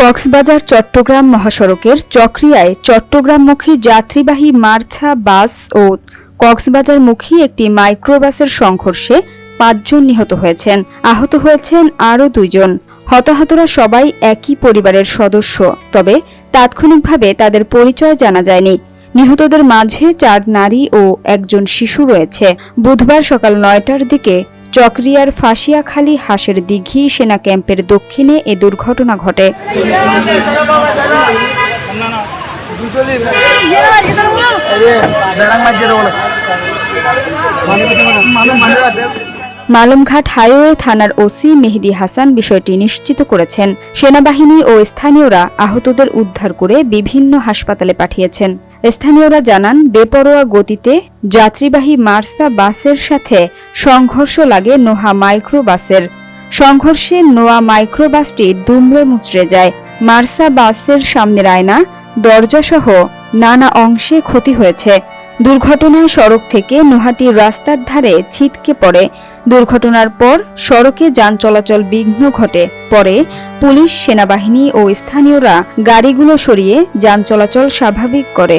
কক্সবাজার চট্টগ্রাম মহাসড়কের চকরিয়ায় চট্টগ্রামমুখী যাত্রীবাহী মার্ছা বাস ও কক্সবাজারমুখী একটি মাইক্রোবাসের সংঘর্ষে ৫ জন নিহত হয়েছেন। আহত হয়েছেন আরও ২ জন। হতাহতরা সবাই একই পরিবারের সদস্য, তবে তাৎক্ষণিকভাবে তাদের পরিচয় জানা যায়নি। নিহতদের মাঝে ৪ নারী ও ১ জন শিশু রয়েছে। বুধবার সকাল ৯টার দিকে চকরিয়ার ফাঁসিয়াখালী হাঁসের দিঘি সেনা ক্যাম্পের দক্ষিণে এ দুর্ঘটনা ঘটে। মালমঘাট হাইওয়ে থানার ওসি মেহেদী হাসান বিষয়টি নিশ্চিত করেছেন। সেনাবাহিনী ও স্থানীয়রা আহতদের উদ্ধার করে বিভিন্ন হাসপাতালে পাঠিয়েছেন। স্থানীয়রা জানান, বেপরোয়া গতিতে যাত্রীবাহী মার্সা বাসের সাথে সংঘর্ষ লাগে নোহা মাইক্রোবাসের। সংঘর্ষে নোয়া মাইক্রোবাসটি দুমড়ে মুচড়ে যায়। মার্সা বাসের সামনের আয়না, দরজাসহ নানা অংশে ক্ষতি হয়েছে। দুর্ঘটনায় সড়ক থেকে নোহাটি রাস্তার ধারে ছিটকে পড়ে। দুর্ঘটনার পর সড়কে যান চলাচল বিঘ্ন ঘটে। পরে পুলিশ, সেনাবাহিনী ও স্থানীয়রা গাড়িগুলো সরিয়ে যান চলাচল স্বাভাবিক করে।